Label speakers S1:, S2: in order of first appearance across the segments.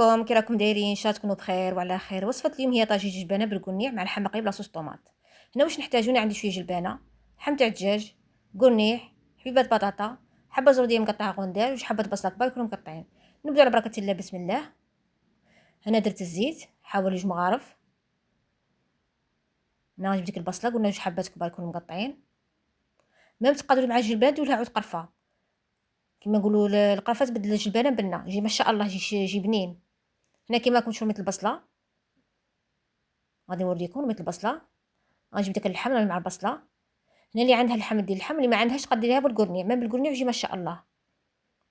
S1: عليكم، كي راكم دايرين؟ ان شاء الله تكونوا بخير وعلى خير. وصفه اليوم هي طاجين جلبانه بالقرنيع مع اللحم مقلي بلا صوص طوماط. هنا واش نحتاجو؟ انا عندي شويه جلبانه، لحم تاع الدجاج، قرنيع، حبيبات بطاطا، حبه زرديه مقطعه غوندال، وجوج حبات بصله كبار يكونوا مقطعين. نبداو على بركه الله، بسم الله. هنا درت الزيت حوالي 2 مغارف. هنا غنجيب ديك البصله، قلنا جوج حبات كبار يكونوا مقطعين. ميم تقادروا مع الجلبانه ديروا لها عود قرفه، كما نقولوا القرفه تبدل الجلبانه بنه، يجي ما شاء الله يجي بنين. هنا كيما راكم تشوفوا مثل البصله، غادي نوريكم مثل البصله. غنجيب داك اللحم نرمي مع البصله. هنا اللي عندها اللحم دير اللحم، اللي ما عندهاش تقدر ديريها بالقرنيع، ما بالقرنيع يجي ما شاء الله.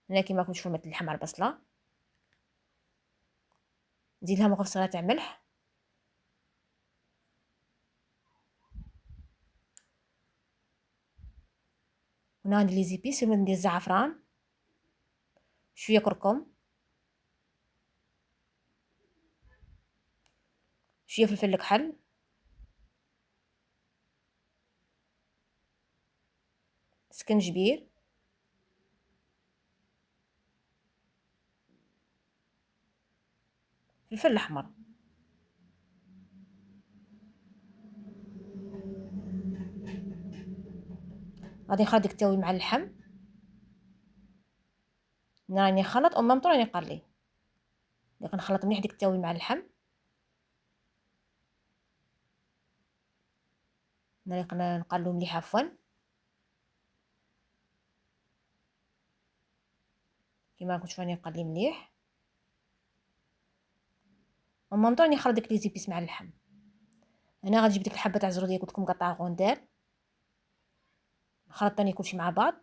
S1: هنا كيما راكم تشوفوا مثل اللحم مع البصله. نزيد لها مغرف صغيره تاع ملح. هنا غندير لي زيبيس، ندير الزعفران، شويه كركم، شويه فلفل الكحل، سكنجبير، فلفل الاحمر. غادي نخلط ديك التاوي مع اللحم. هنا راني نخلط او ميم طون راني نقلي. ديك نخلط مليح ديك التاوي مع اللحم. هنا نقلو مليح عفوا. كيما راكم تشوفوا راني نقلي مليح او ميم طون راني نخلط ديك لي زيبيس مع اللحم. هنا غنجيب ديك الحبه تاع الزروديه قلت لكم مقطعه غوندال، نخلط تاني كلشي مع بعض.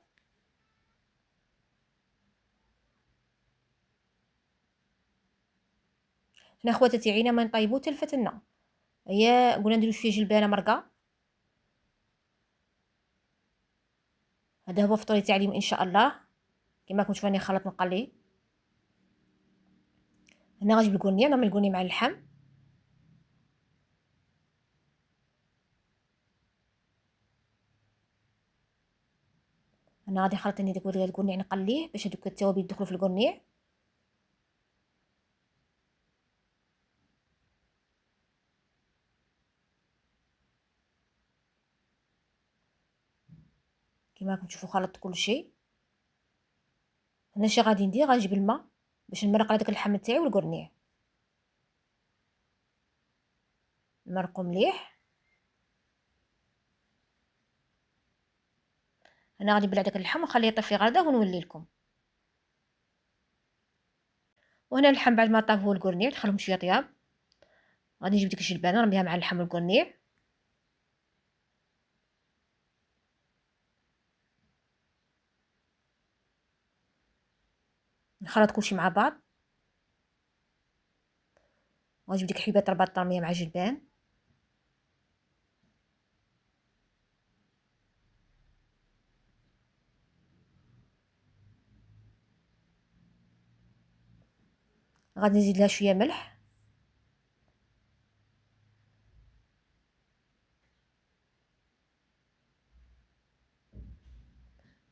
S1: هنا خواتاتي عينا ما نطيبو تلفتنا. هي قلنا نديرو شويه جلبانه مرقه. هذا هو فطوري تاع اليوم ان شاء الله. كما راكم تشوفوا راني خلط نقلي. هنا غنجيب القرنيه، نعمل القرنيه مع اللحم. هنا غادي نخلط ثاني داك القرنيع نقليه باش هذوك التوابل يدخلوا في القرنيع. كما راكم تشوفوا خلطت كل شيء. هنا شي غادي ندير، غنجيب الماء باش نمرق على داك اللحم تاعي والقرنيع. نمرقو مليح. هنا غادي نبلع داك اللحم ونخليه يطيب غدا ونولي لكم. وهنا اللحم بعد ما طاب هو القرنيع نخليهم شويه طياب. غادي نجيب ديك الجلبانه نرميها مع اللحم والقرنيع. نخلط كلشي مع بعض. غنجيب ديك حبيبات البط نرميها مع الجلبان. غادي نزيد لها شويه ملح.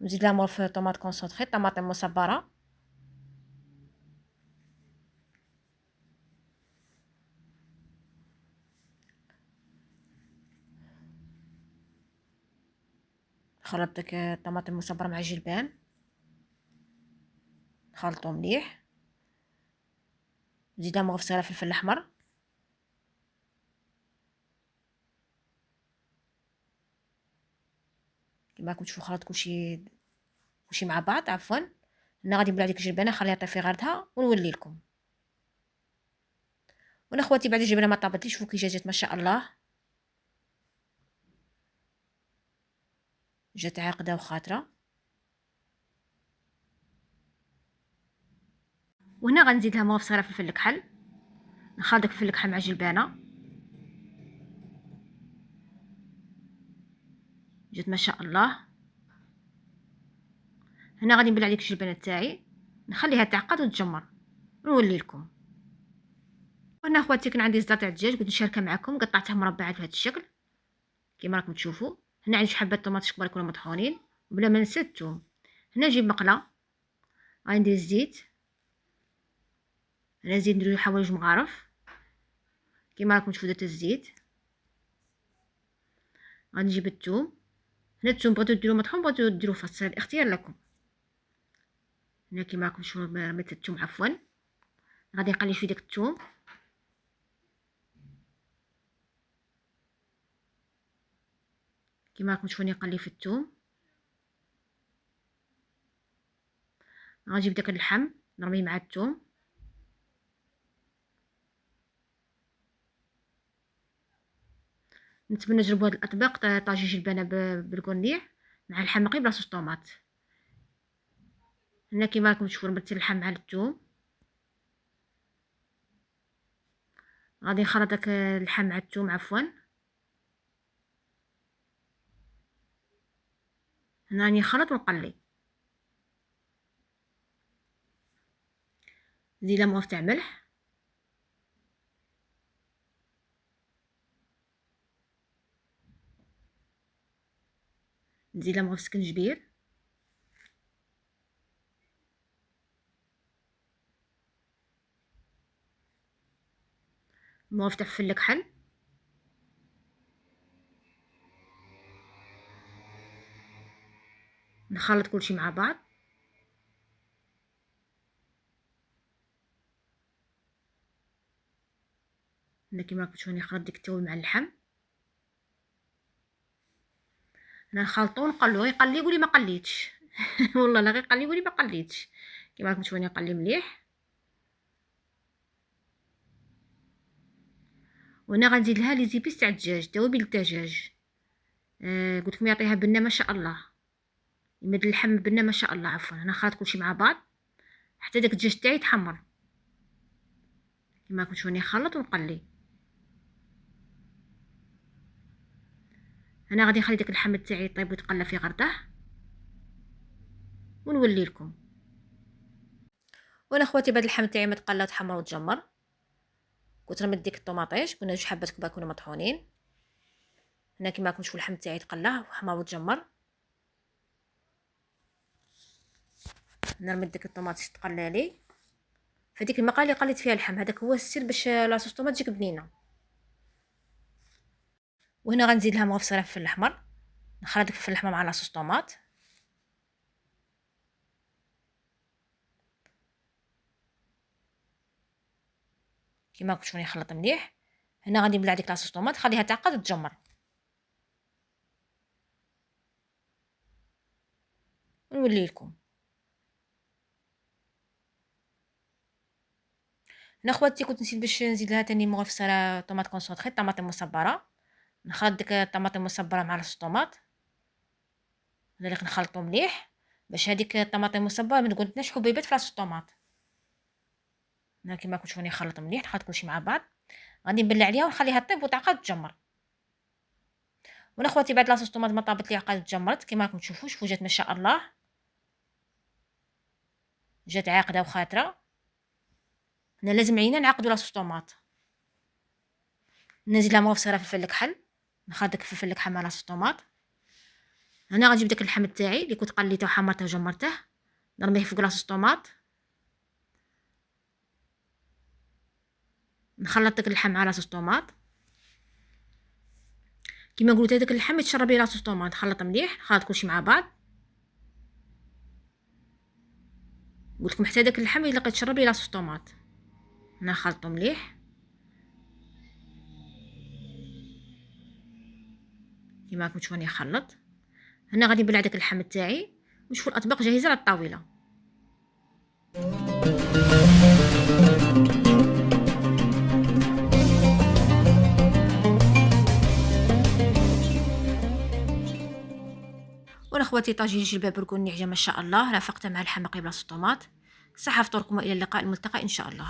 S1: نزيد لها مغرف طوماط كونسونطري، طماطم مصبره. نخلط داك الطماطم المصبره مع الجلبان، نخلطو مليح. نزيد لها مغرف صغيره فلفل الاحمر. كما راكم تشوفوا خلط كلشي مع بعض عفوا. هنا غادي نبلع ديك الجلبانه نخليها طيب في غردها ونولي لكم. وانا خواتي بعد الجبنه ما طابتليش، شوفوا كي جات ما شاء الله، جات عاقده وخاطره. وهنا غنزيد لها مغرف صغيره فلفل الكحل. نخلط داك الفلفل الكحل مع الجلبانه، جات ما شاء الله. هنا غادي نبلع ديك الجلبانه تاعي نخليها تعقد وتجمر ونولي لكم. وهنا خواتي كان عندي صداع تاع الدجاج قلت نشاركها معكم، قطعتها مربعات بهذا الشكل كما راكم تشوفوا. هنا عندي حبات طوماط كبار يكونوا مطحونين بلا ما ننسى الثوم. هنا نجيب مقله، غندير الزيت انا نزيد نديرو حوايج مغارف كيما راكم تشوفوا درت الزيت. غنجيب الثوم. هنا الثوم بغيتو ديرو مطحون بغيتو ديرو فص، هذا الاختيار لكم. هنا كيما راكم تشوفوا رميت الثوم عفوا. غادي نقلي شويه داك الثوم. كيما راكم تشوفوني نقلي في الثوم. غنجيب داك اللحم نرميه مع الثوم. نتمنى تجربوا هاد الاطباق، طاجيج البنه بالكورنيع مع اللحم نقي بلا صوص طوماط. هنا كيما راكم تشوفوا رميت اللحم مع الثوم. غادي نخلط داك اللحم مع الثوم عفوا. هنا راني نخلط ونقلي. نزيد لها تاع ملح. نزيد لها سكنجبير. تاع فلفل كحل. نخلط كلشي مع بعض. هنا كيما راكم تشوفوني خلط ديك التوم مع اللحم. هنا نخلطو ونقلو. يقلي يقولي ما قليتش والله لا غير قلي يقولي ما قليتش. كيما راكم تشوفوني نقلي مليح. وهنا غنزيد لها لي زيبيس تاع الدجاج، توابل الدجاج. قلت لكم يعطيها بنه ما شاء الله، يمد اللحم بنه ما شاء الله. عفوا هنا خلط كلشي مع بعض حتى داك الدجاج تاعي يتحمر. كيما راكم تشوفوني نخلط ونقلي. انا غادي نخلي داك اللحم تاعي يطيب ويتقلى في غرده ونولي لكم. وانا خواتي بعد اللحم تاعي متقلى تحمر وتجمر، كنت رميت ديك الطوماطيش، قلنا جوج حبات كبار كانوا مطحونين. هنا كيما راكم تشوفوا اللحم تاعي تقلى وحمر وتجمر. هنا رميت ديك الطوماطيش تقلى لي فديك المقله اللي قليت فيها اللحم. هذاك هو السر باش لاصوص طوماط تجيك بنينه. وهنا غنزيد لها مغفصه فلفل احمر. نخلط ديك الفلفل الاحمر مع لاصوص طوماط. كيما راكم تشوفوني نخلط مليح. هنا غادي نبلع ديك لاصوص طوماط خليها تعقد وتجمر ونولي لكم. هنا خواتي كنت نسيت باش نزيد لها تاني مغفصه طوماط كونسونطري طماطم مصبره. نخلط ديك الطماطم المصبره مع لاصوص طوماط. هنا اللي نخلطو مليح باش هذيك الطماطم المصبره ما تقولناش حبيبات في لاصوص طوماط. هنا كيما راكم تشوفوني نخلط مليح، نخلط كلشي مع بعض. غادي نبلع عليها ونخليها طيب وتعقد وتجمر. وانا خواتي بعد لاصوص طوماط ما طابت لي عقدت تجمرت كيما راكم تشوفوا. شوفوا جات ما شاء الله، جات عاقده وخاتره. هنا لازم عينا نعقدوا لاصوص طوماط. نزيد لها مغفصه فلفل كحل. نخلط داك الفلفل الكحل مع لاصوص طوماط. هنا غنجيب داك اللحم تاعي اللي كنت قليته وحمرته وجمرته نرميه فوق لاصوص طوماط. نخلط داك اللحم مع لاصوص طوماط. كيما قلت هذاك اللحم يتشرب ليه لاصوص طوماط. نخلط مليح، نخلط كلشي مع بعض. قلت لكم حتى داك اللحم يلقى يتشرب ليه لاصوص طوماط. نخلطو مليح كيما راكم تشوفوني نخلط. هنا غادي نبلع داك اللحم تاعي ونشوفوا الاطباق جاهزه على الطاوله. وانا خواتي طاجين جلباب بركوني عجا ما شاء الله، رافقته مع اللحم قبل الطوماط. صحه فطوركم والى اللقاء الملتقى ان شاء الله.